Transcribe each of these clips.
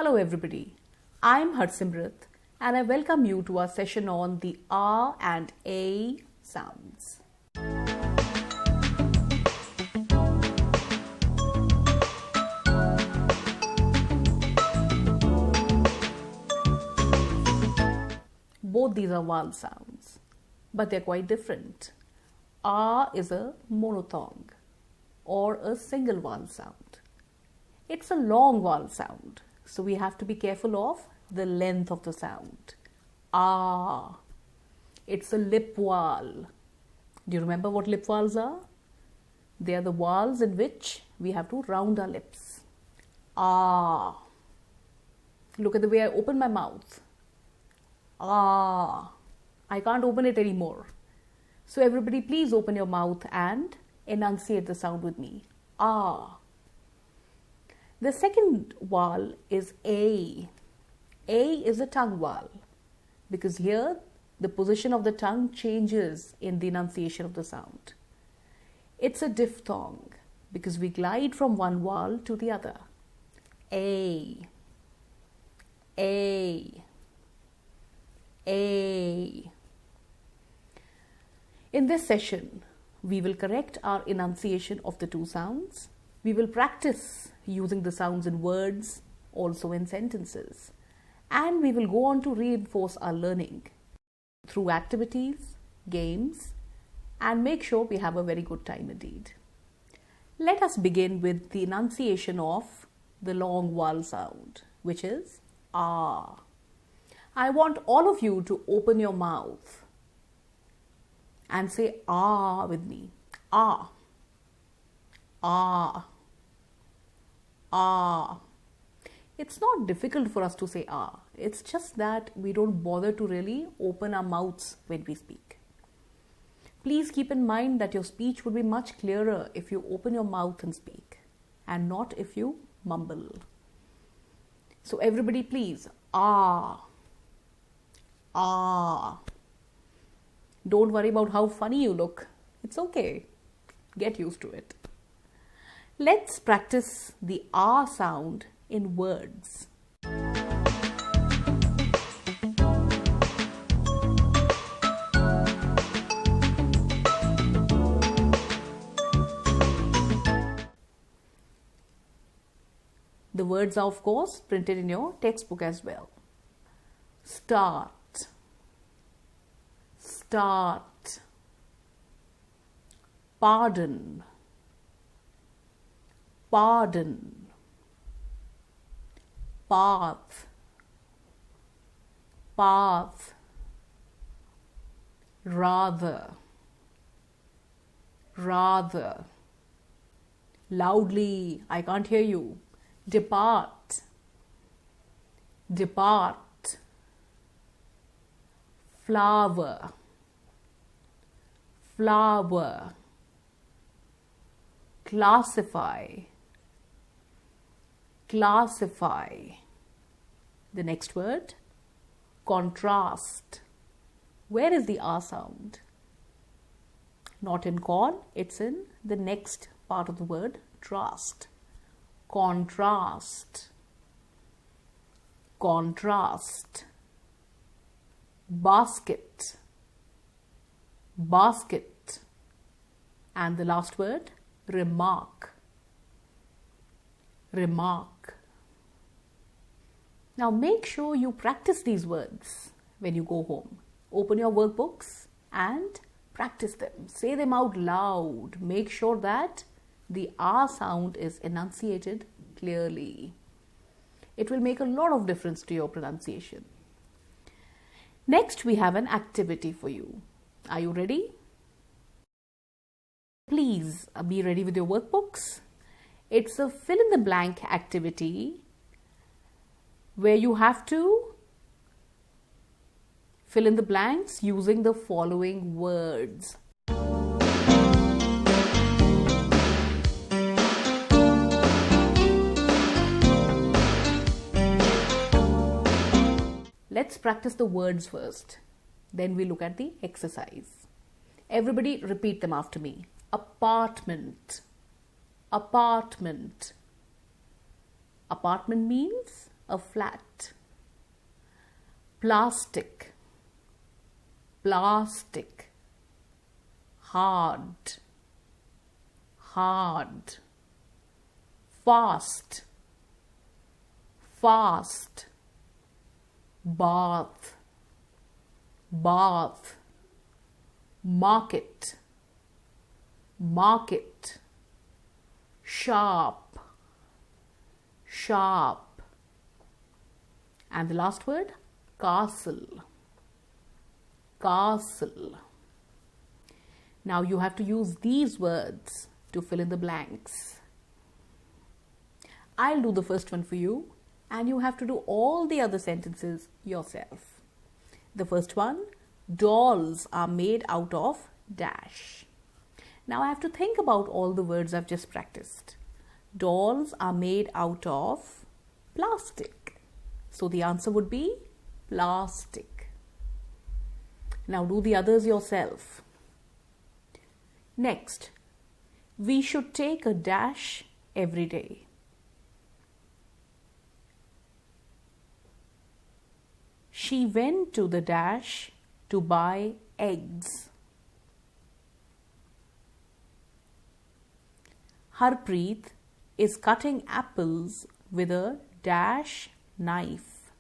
Hello everybody, I'm Harpreet and I welcome you to our session on the R and A sounds. Both these are vowel sounds, but they're quite different. R is a monophthong or a single vowel sound. It's a long vowel sound, so we have to be careful of the length of the sound. Ah. It's a lip vowel. Do you remember what lip vowels are? They are the vowels in which we have to round our lips. Ah. Look at the way I open my mouth. Ah. I can't open it anymore. So everybody please open your mouth and enunciate the sound with me. Ah. The second vowel is A. A is a tongue vowel because here the position of the tongue changes in the enunciation of the sound. It's a diphthong because we glide from one vowel to the other. A. A. A. In this session, we will correct our enunciation of the two sounds. We will practice using the sounds in words, also in sentences. And we will go on to reinforce our learning through activities, games, and make sure we have a very good time indeed. Let us begin with the enunciation of the long vowel sound, which is ah. I want all of you to open your mouth and say ah with me. Ah. Ah. Ah. It's not difficult for us to say ah. It's just that we don't bother to really open our mouths when we speak. Please keep in mind that your speech would be much clearer if you open your mouth and speak, and not if you mumble. So everybody please, ah. Ah. Don't worry about how funny you look. It's okay. Get used to it. Let's practice the ah sound in words. The words are of course printed in your textbook as well. Start. Start. Pardon. Pardon. Path. Path. Rather. Rather. Loudly, I can't hear you. Depart. Depart. Flower. Flower. Classify. Classify. The next word, contrast. Where is the R sound? Not in con, it's in the next part of the word, trust. Contrast. Contrast. Basket. Basket. And the last word, remark. Remark. Now make sure you practice these words when you go home. Open your workbooks and practice them. Say them out loud. Make sure that the R sound is enunciated clearly. It will make a lot of difference to your pronunciation. Next, we have an activity for you. Are you ready? Please be ready with your workbooks. It's a fill in the blank activity where you have to fill in the blanks using the following words. Let's practice the words first. Then we look at the exercise. Everybody repeat them after me. Apartment. Apartment. Apartment means a flat. Plastic, plastic. Hard, hard. Fast, fast. Bath, bath. Market, market. Sharp, sharp. And the last word, castle, castle. Now you have to use these words to fill in the blanks. I'll do the first one for you, and you have to do all the other sentences yourself. The first one, dolls are made out of dash. Now I have to think about all the words I've just practiced. Dolls are made out of plastic. So the answer would be plastic. Now do the others yourself. Next, we should take a dash every day. She went to the dash to buy eggs. Harpreet is cutting apples with a dash knife.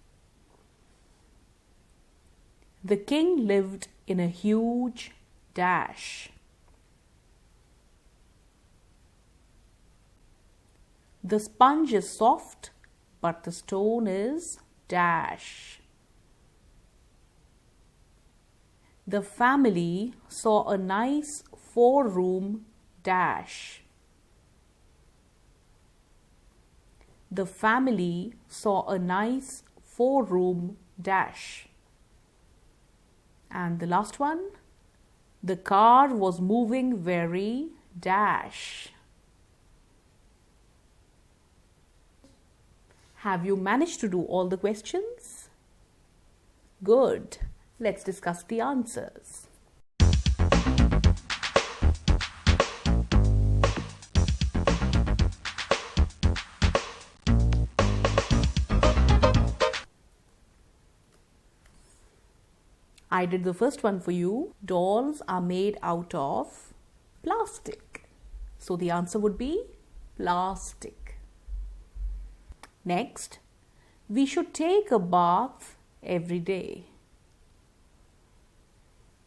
The king lived in a huge dash. The sponge is soft, but the stone is dash. The family saw a nice 4-room dash. The family saw a nice 4-room dash. And the last one, the car was moving very dash. Have you managed to do all the questions? Good. Let's discuss the answers. I did the first one for you. Dolls are made out of plastic. So the answer would be plastic. Next, we should take a bath every day.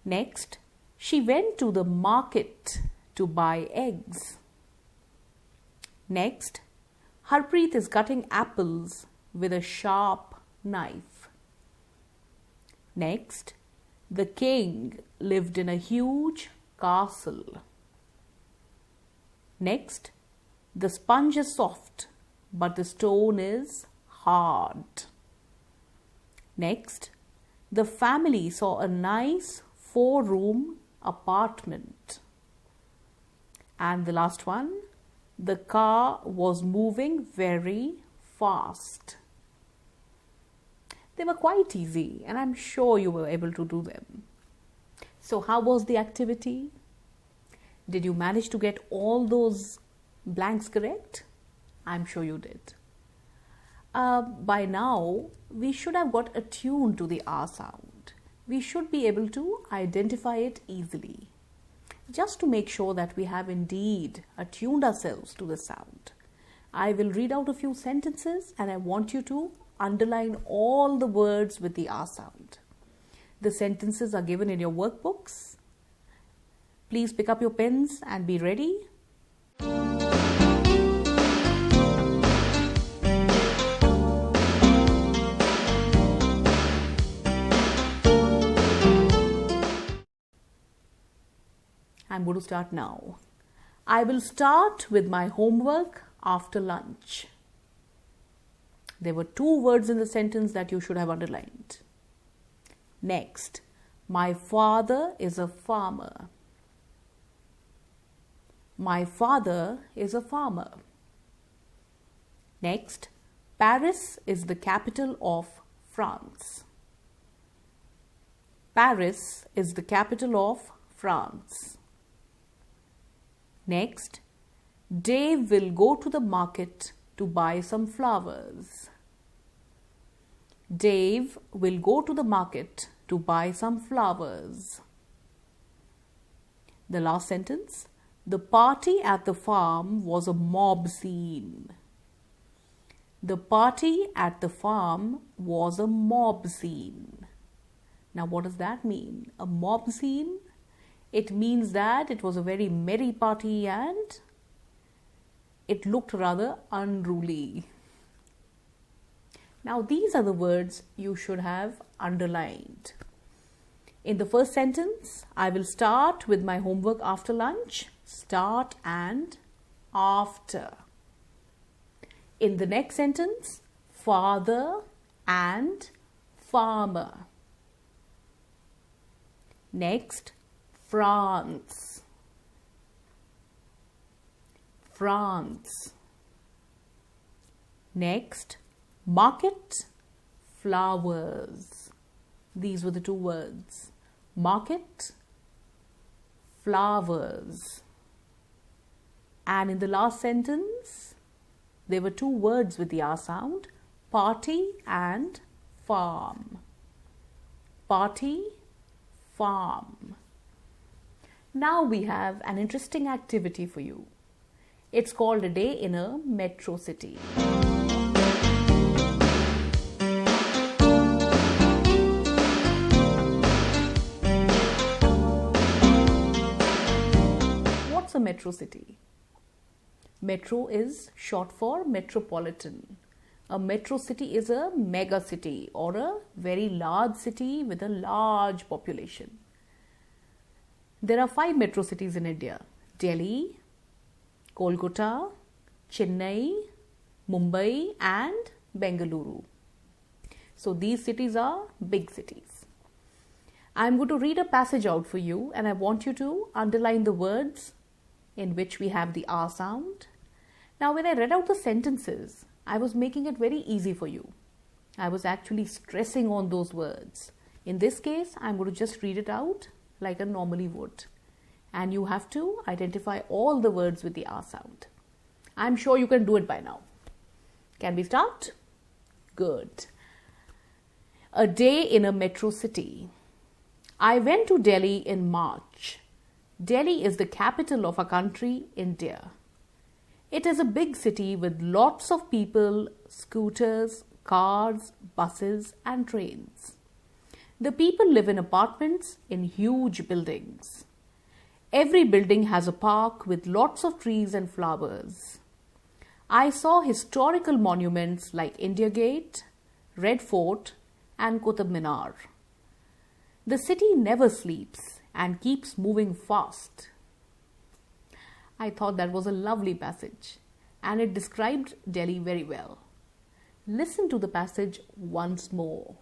Next, she went to the market to buy eggs. Next, Harpreet is cutting apples with a sharp knife. Next, the king lived in a huge castle. Next, the sponge is soft, but the stone is hard. Next, the family saw a nice 4-room apartment. And the last one, the car was moving very fast. They were quite easy, and I'm sure you were able to do them. So how was the activity? Did you manage to get all those blanks correct? I'm sure you did. By now, we should have got attuned to the R sound. We should be able to identify it easily. Just to make sure that we have indeed attuned ourselves to the sound, I will read out a few sentences and I want you to underline all the words with the R sound. The sentences are given in your workbooks. Please pick up your pens and be ready. I'm going to start now. I will start with my homework after lunch. There were 2 words in the sentence that you should have underlined. Next, my father is a farmer. My father is a farmer. Next, Paris is the capital of France. Paris is the capital of France. Next, Dave will go to the market to buy some flowers. Dave will go to the market to buy some flowers. The last sentence. The party at the farm was a mob scene. The party at the farm was a mob scene. Now, what does that mean? A mob scene? It means that it was a very merry party and it looked rather unruly. Now, these are the words you should have underlined. In the first sentence, I will start with my homework after lunch. Start and after. In the next sentence, father and farmer. Next, France. France. Next, market, flowers. These were the two words. Market, flowers. And in the last sentence, there were two words with the R sound, party and farm. Party, farm. Now we have an interesting activity for you. It's called a day in a metro city. What's a metro city? Metro is short for metropolitan. A metro city is a mega city or a very large city with a large population. There are 5 metro cities in India: Delhi, Kolkata, Chennai, Mumbai and Bengaluru. So these cities are big cities. I'm going to read a passage out for you and I want you to underline the words in which we have the R sound. Now, when I read out the sentences, I was making it very easy for you. I was actually stressing on those words. In this case, I'm going to just read it out like I normally would. And you have to identify all the words with the R sound. I'm sure you can do it by now. Can we start? Good. A day in a metro city. I went to Delhi in March. Delhi is the capital of our country, India. It is a big city with lots of people, scooters, cars, buses and trains. The people live in apartments in huge buildings. Every building has a park with lots of trees and flowers. I saw historical monuments like India Gate, Red Fort and Qutub Minar. The city never sleeps and keeps moving fast. I thought that was a lovely passage and it described Delhi very well. Listen to the passage once more.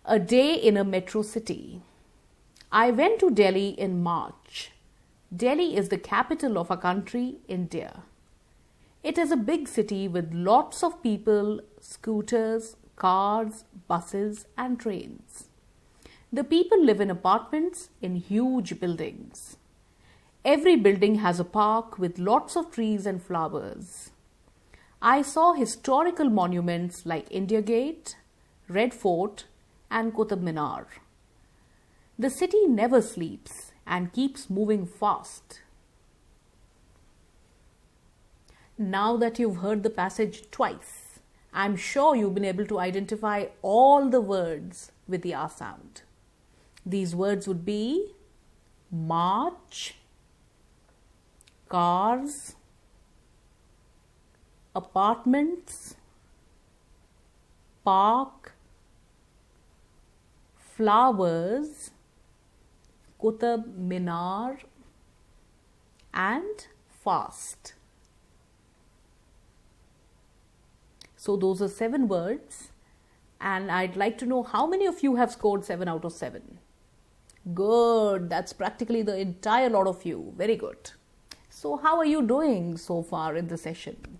A day in a metro city. I went to Delhi in March. Delhi is the capital of our country, India. It is a big city with lots of people, scooters, cars, buses and trains. The people live in apartments in huge buildings. Every building has a park with lots of trees and flowers. I saw historical monuments like India Gate, Red Fort and Qutub Minar. The city never sleeps and keeps moving fast. Now that you've heard the passage twice, I'm sure you've been able to identify all the words with the R sound. These words would be march, cars, apartments, park, flowers, Qutub Minar and fast. So those are 7 words and I'd like to know how many of you have scored 7 out of 7. Good, that's practically the entire lot of you. Very good. So how are you doing so far in the session?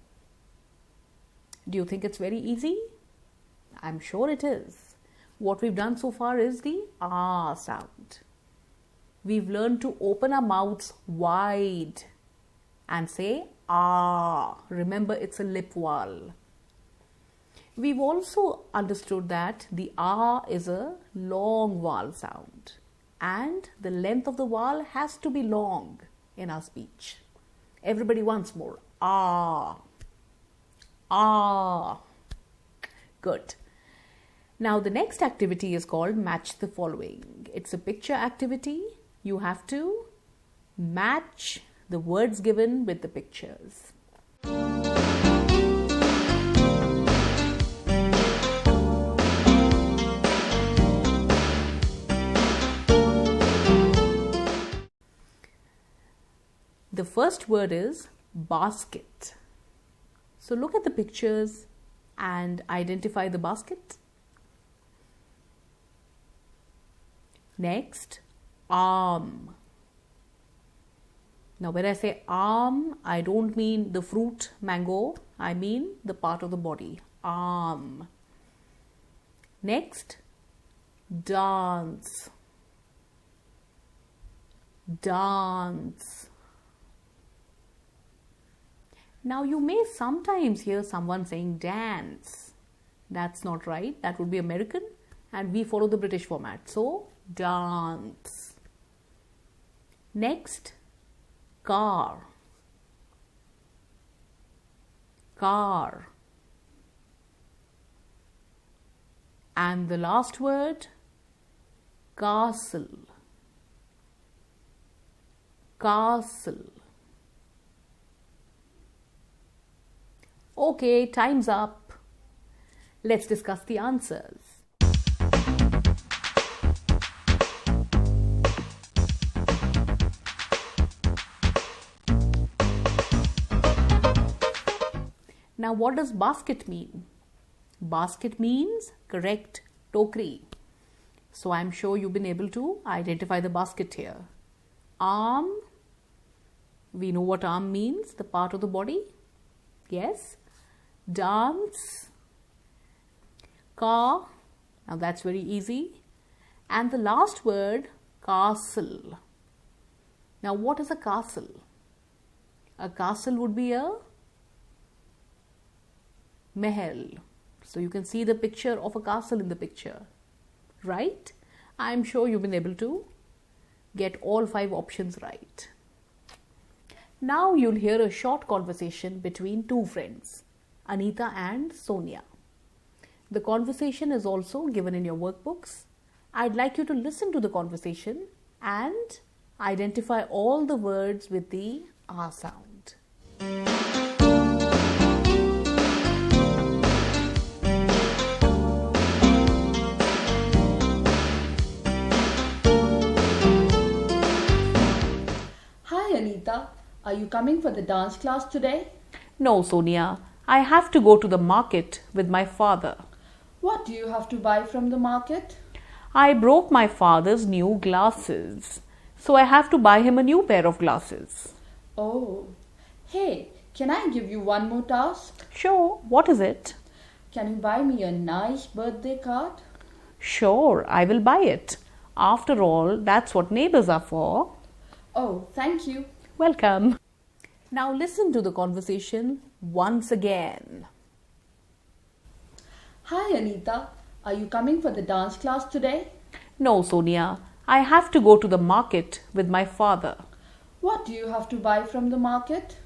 Do you think it's very easy? I'm sure it is. What we've done so far is the R sound. We've learned to open our mouths wide and say ah. Remember, it's a lip wall. We've also understood that the R is a long vowel sound and the length of the vowel has to be long in our speech. Everybody once more. Ah. Ah. Good. Now the next activity is called match the following. It's a picture activity. You have to match the words given with the pictures. The first word is basket. So look at the pictures and identify the basket. Next, arm. Now when I say arm, I don't mean the fruit mango, I mean the part of the body, arm. Next, dance. Dance. Now you may sometimes hear someone saying dance. That's not right, that would be American and we follow the British format. So, dance. Next, car. Car. And the last word, castle. Castle. Okay, time's up. Let's discuss the answers. Now, what does basket mean? Basket means correct tokri. So, I'm sure you've been able to identify the basket here. Arm, we know what arm means, the part of the body. Yes. Dance. Car, now that's very easy. And the last word, castle. Now, what is a castle? A castle would be a mahal. So you can see the picture of a castle in the picture, right? I'm sure you've been able to get all 5 options right. Now you'll hear a short conversation between 2 friends, Anita and Sonia. The conversation is also given in your workbooks. I'd like you to listen to the conversation and identify all the words with the R sound. Hi Anita, are you coming for the dance class today? No, Sonia, I have to go to the market with my father. What do you have to buy from the market? I broke my father's new glasses, so I have to buy him a new pair of glasses. Oh, hey, can I give you one more task? Sure, what is it? Can you buy me a nice birthday card? Sure, I will buy it. After all, that's what neighbors are for. Oh, thank you. Welcome. Now listen to the conversation once again. Hi Anita, are you coming for the dance class today? No, Sonia, I have to go to the market with my father. What do you have to buy from the market?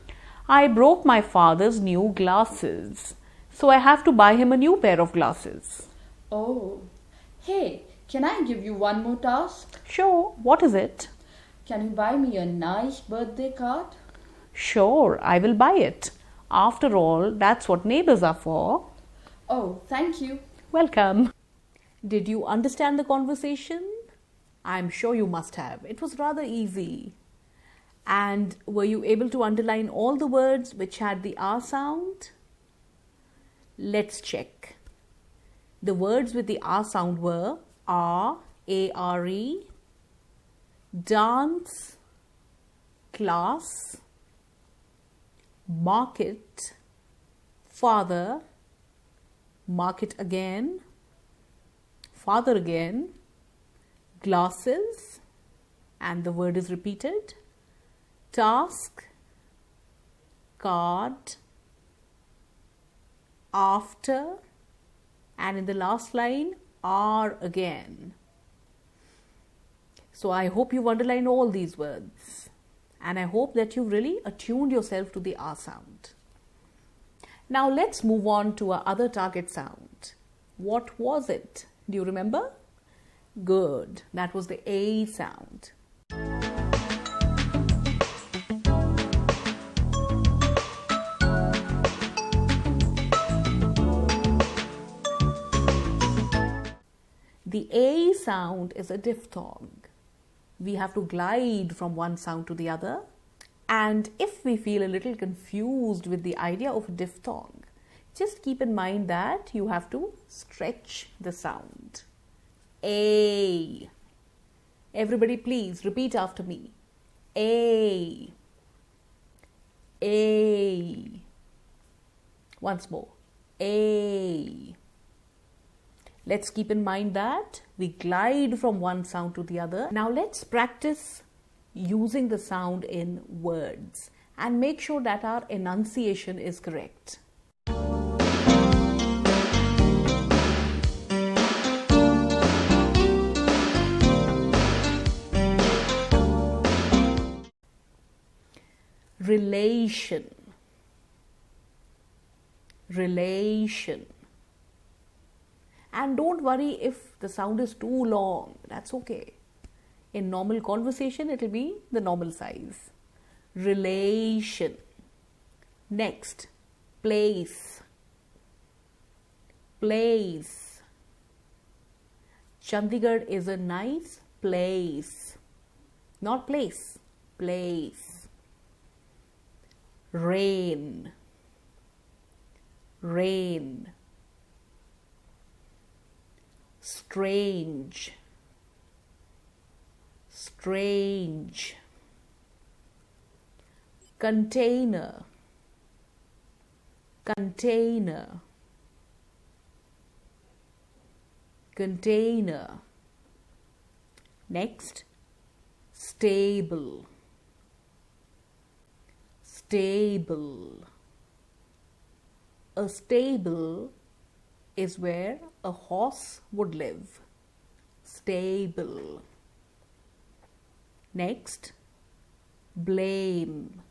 I broke my father's new glasses, so I have to buy him a new pair of glasses. Oh, hey, can I give you one more task? Sure, what is it? Can you buy me a nice birthday card? Sure, I will buy it. After all, that's what neighbors are for. Oh, thank you. Welcome. Did you understand the conversation? I'm sure you must have. It was rather easy. And were you able to underline all the words which had the R sound? Let's check. The words with the R sound were R, A-R-E, dance, class, market, father, market again, father again, glasses, and the word is repeated, task, card, after, And in the last line, R again. So I hope you've underlined all these words. And I hope that you've really attuned yourself to the R sound. Now let's move on to our other target sound. What was it? Do you remember? Good. That was the A sound. The A sound is a diphthong. We have to glide from one sound to the other. And if we feel a little confused with the idea of a diphthong, just keep in mind that you have to stretch the sound. A. Everybody please repeat after me. A. A. Once more. A. Let's keep in mind that we glide from one sound to the other. Now let's practice using the sound in words and make sure that our enunciation is correct. Relation. Relation. And don't worry if the sound is too long, that's okay. In normal conversation, it will be the normal size. Relation. Next, place. Place. Chandigarh is a nice place. Not place, place. Rain. Rain. Strange. Strange. Container. Container. Container. Next, stable. Stable. A stable is where a horse would live. Stable. Next, blame.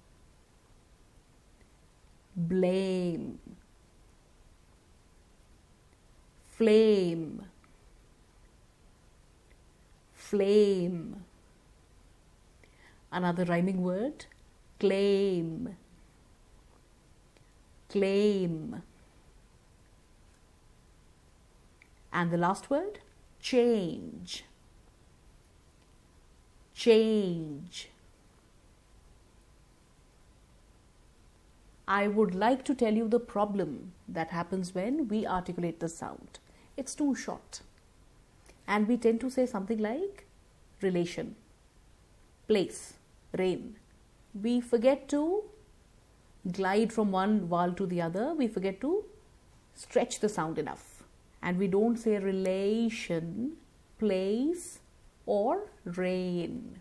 Blame. Flame. Flame. Another rhyming word, claim. Claim. And the last word, change. Change. I would like to tell you the problem that happens when we articulate the sound. It's too short. And we tend to say something like relation, place, rain. We forget to glide from one vowel to the other. We forget to stretch the sound enough. And we don't say relation, place, or rain.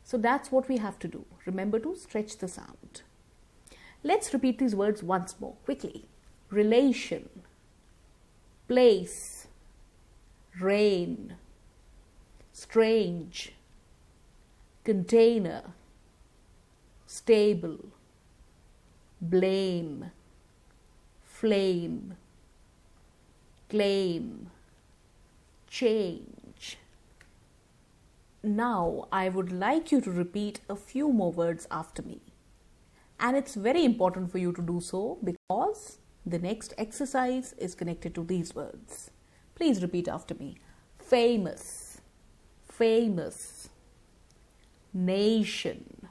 So that's what we have to do. Remember to stretch the sound. Let's repeat these words once more, quickly. Relation, place, rain, strange, container, stable, blame, flame, claim, change. Now I would like you to repeat a few more words after me. And it's very important for you to do so because the next exercise is connected to these words. Please repeat after me. Famous, famous, nation,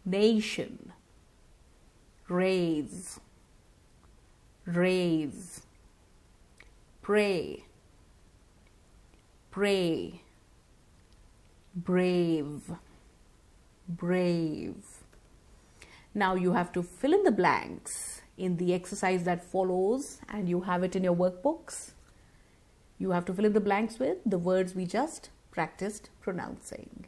nation, raise, raise, pray, pray, brave, brave. Now you have to fill in the blanks in the exercise that follows, and you have it in your workbooks. You have to fill in the blanks with the words we just practiced pronouncing.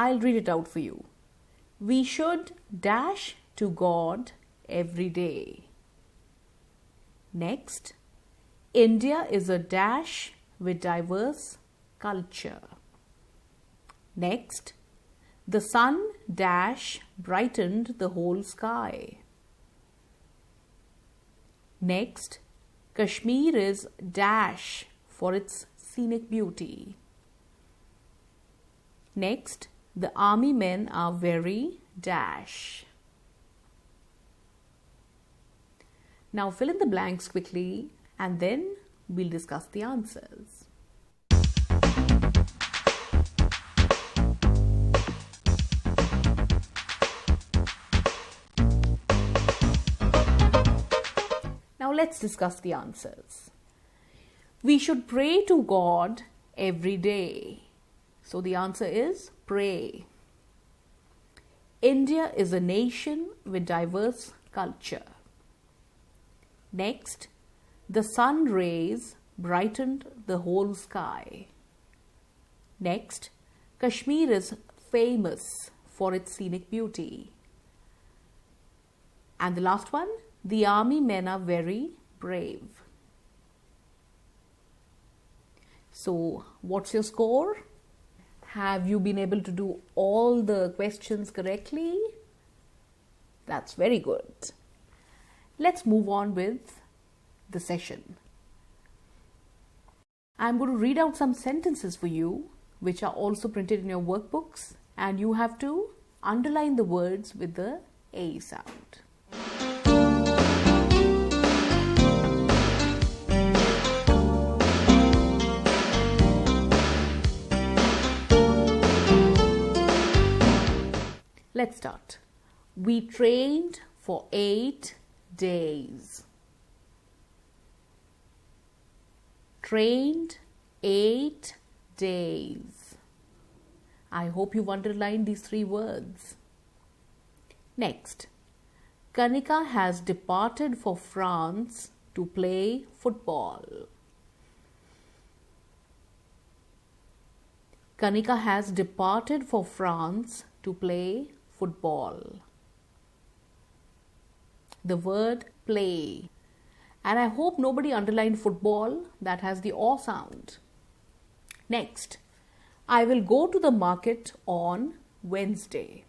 I'll read it out for you. We should dash to God every day. Next, India is a dash with diverse culture. Next, the sun dash brightened the whole sky. Next, Kashmir is dash for its scenic beauty. Next, the army men are very dash. Now fill in the blanks quickly and then we'll discuss the answers. Now let's discuss the answers. We should pray to God every day. So the answer is pray. India is a nation with diverse culture. Next, the sun rays brightened the whole sky. Next, Kashmir is famous for its scenic beauty. And the last one, the army men are very brave. So, what's your score? Have you been able to do all the questions correctly? That's very good. Let's move on with the session. I'm going to read out some sentences for you, which are also printed in your workbooks, and you have to underline the words with the A sound. Let's start. We trained for 8 days. Trained 8 days. I hope you've underlined these 3 words. Next, Kanika has departed for France to play football. Kanika has departed for France to play football. The word play. And I hope nobody underlined football. That has the O sound. Next, I will go to the market on Wednesday.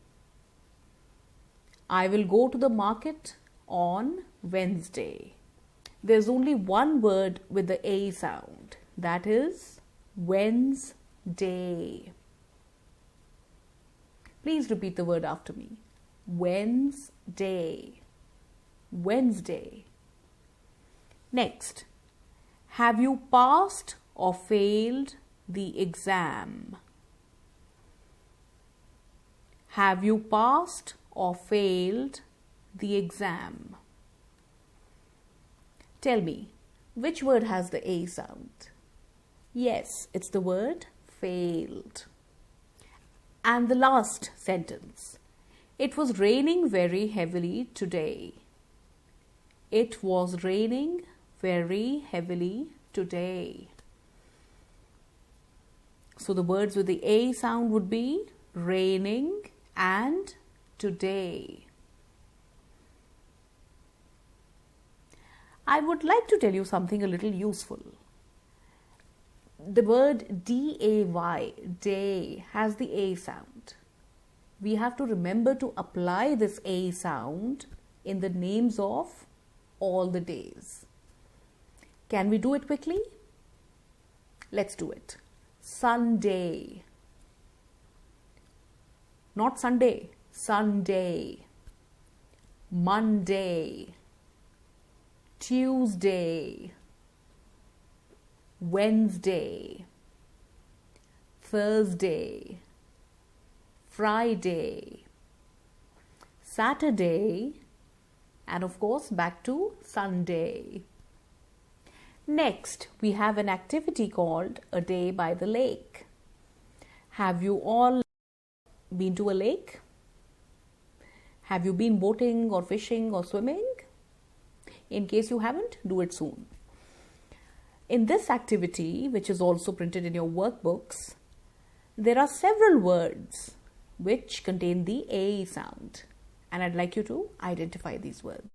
I will go to the market on Wednesday. There's only one word with the A sound. That is Wednesday. Please repeat the word after me. Wednesday. Wednesday. Next, have you passed or failed the exam? Have you passed or failed the exam? Tell me, which word has the A sound? Yes, it's the word failed. And the last sentence. It was raining very heavily today. It was raining very heavily today. So the words with the A sound would be raining and today. I would like to tell you something a little useful. The word D-A-Y, day, has the A sound. We have to remember to apply this A sound in the names of all the days. Can we do it quickly? Let's do it. Sunday. Not Sunday. Sunday. Monday. Tuesday. Wednesday. Thursday. Friday. Saturday. And of course, back to Sunday. Next, we have an activity called A Day by the Lake. Have you all been to a lake? Have you been boating or fishing or swimming? In case you haven't, do it soon. In this activity, which is also printed in your workbooks, there are several words which contain the A sound. And I'd like you to identify these words.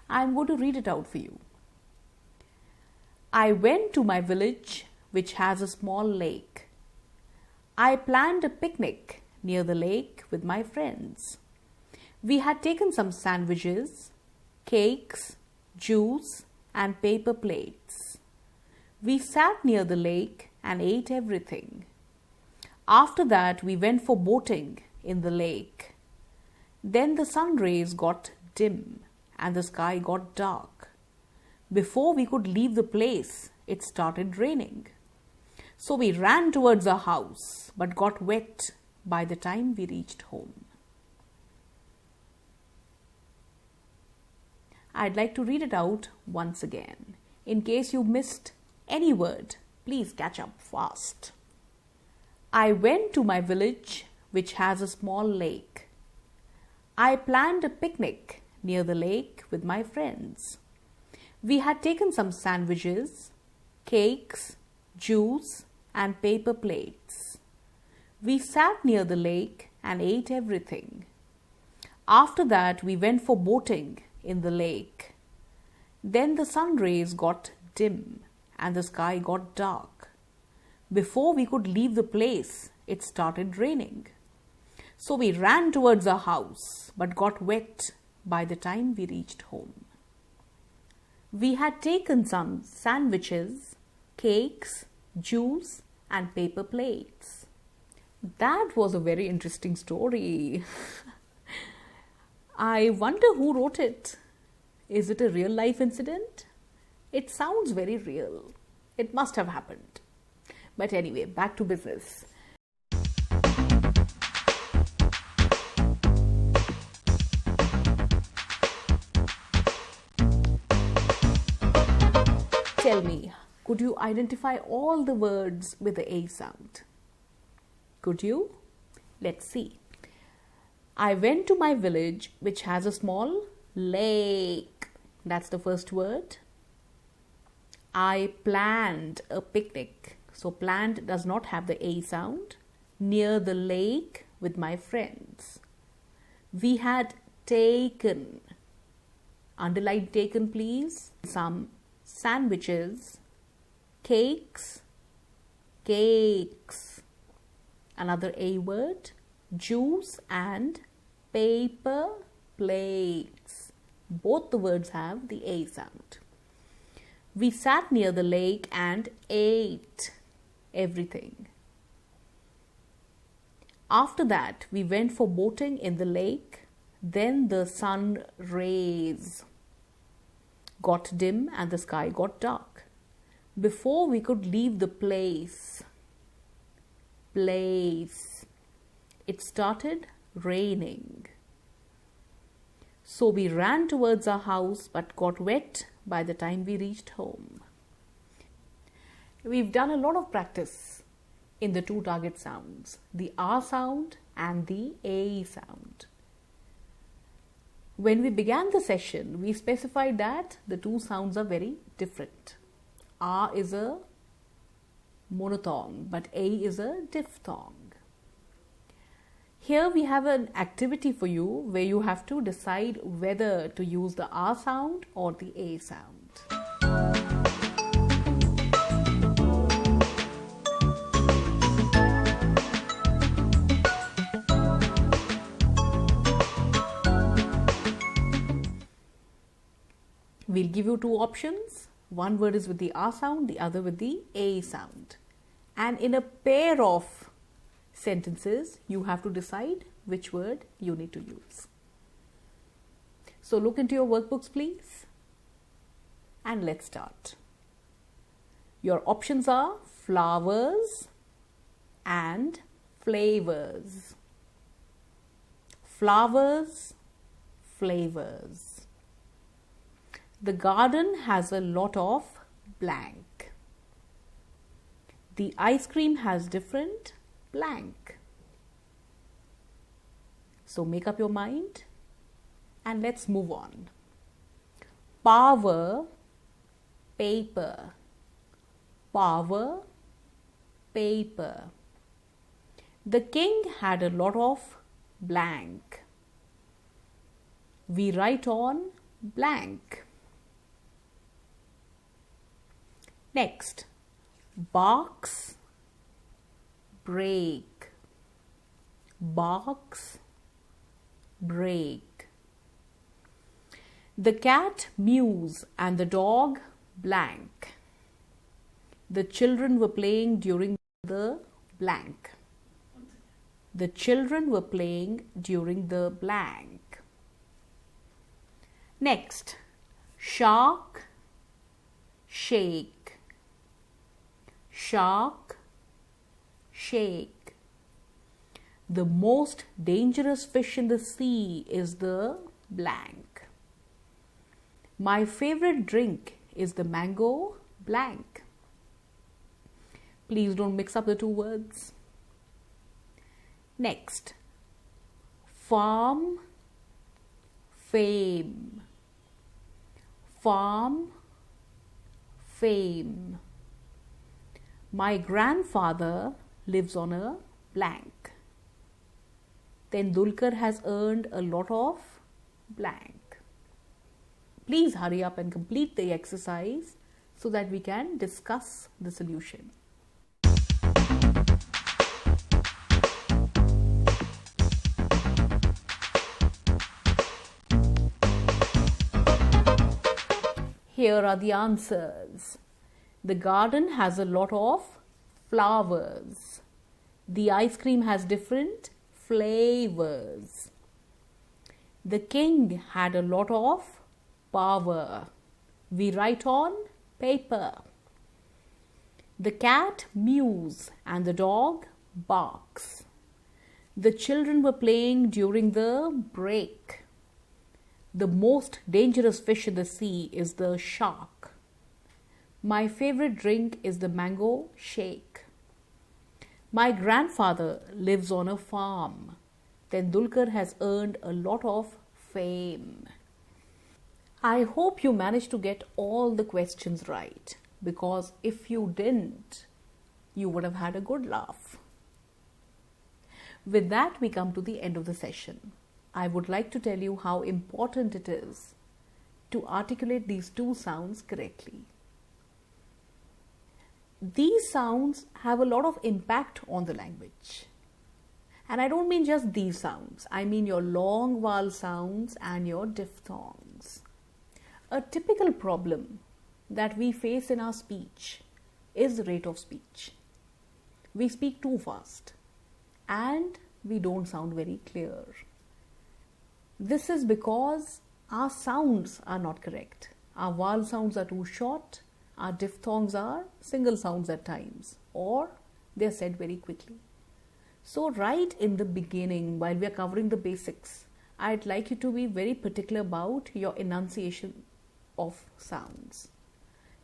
I'm going to read it out for you. I went to my village, which has a small lake. I planned a picnic near the lake with my friends. We had taken some sandwiches, cakes, juice, and paper plates. We sat near the lake and ate everything. After that, we went for boating in the lake. Then the sun rays got dim and the sky got dark. Before we could leave the place, it started raining. So we ran towards our house but got wet by the time we reached home. I'd like to read it out once again. In case you missed any word, please catch up fast. I went to my village, which has a small lake. I planned a picnic near the lake with my friends. We had taken some sandwiches, cakes, juice, and paper plates. We sat near the lake and ate everything. After that, we went for boating in the lake. Then the sun rays got dim and the sky got dark. Before we could leave the place, it started raining. So we ran towards our house but got wet by the time we reached home. We had taken some sandwiches, cakes, juice, and paper plates. That was a very interesting story. I wonder who wrote it. Is it a real life incident? It sounds very real. It must have happened. But anyway, back to business. Tell me, could you identify all the words with the A sound? Could you? Let's see. I went to my village, which has a small lake. That's the first word. I planned a picnic. So planned does not have the A sound. Near the lake with my friends. We had taken, underline taken please, some sandwiches, cakes, another A word, juice and paper plates. Both the words have the A sound. We sat near the lake and ate everything. After that, we went for boating in the lake. Then the sun rays got dim and the sky got dark. Before we could leave the place, it started raining. So we ran towards our house but got wet by the time we reached home. We've done a lot of practice in the two target sounds, the R sound and the A sound. When we began the session, we specified that the two sounds are very different. R is a monophthong, but A is a diphthong. Here we have an activity for you where you have to decide whether to use the R sound or the A sound. We'll give you two options. One word is with the R sound, the other with the A sound. And in a pair of sentences, you have to decide which word you need to use. So look into your workbooks, please. And let's start. Your options are flowers and flavors. Flowers, flavors. The garden has a lot of blank. The ice cream has different blank. So make up your mind and let's move on. power, paper. Power, paper. The king had a lot of blank. We write on blank. Next, box, break. Box, break. The cat mews and the dog blank. The children were playing during the blank. The children were playing during the blank. Next, shark, shake. Shark, shake. The most dangerous fish in the sea is the blank. My favorite drink is the mango blank. Please don't mix up the two words. Next, farm, fame. Farm, fame. My grandfather lives on a blank. Tendulkar has earned a lot of blank. Please hurry up and complete the exercise so that we can discuss the solution. Here are the answers. The garden has a lot of flowers. The ice cream has different flavors. The king had a lot of power. We write on paper. The cat mews and the dog barks. The children were playing during the break. The most dangerous fish in the sea is the shark. My favorite drink is the mango shake. My grandfather lives on a farm. Tendulkar has earned a lot of fame. I hope you managed to get all the questions right, because if you didn't, you would have had a good laugh. With that, we come to the end of the session. I would like to tell you how important it is to articulate these two sounds correctly. These sounds have a lot of impact on the language. And I don't mean just these sounds. I mean your long vowel sounds and your diphthongs. A typical problem that we face in our speech is the rate of speech. We speak too fast and we don't sound very clear. This is because our sounds are not correct. Our vowel sounds are too short, our diphthongs are single sounds at times, or they are said very quickly. So right in the beginning, while we are covering the basics, I'd like you to be very particular about your enunciation of sounds,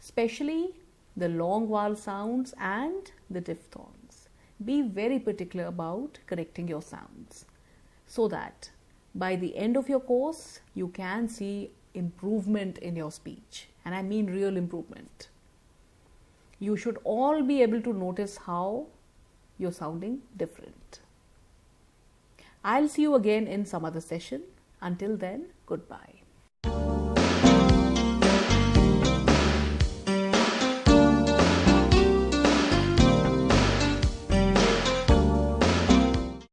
especially the long vowel sounds and the diphthongs. Be very particular about correcting your sounds so that by the end of your course, you can see improvement in your speech. And I mean real improvement. You should all be able to notice how you're sounding different. I'll see you again in some other session. Until then, goodbye.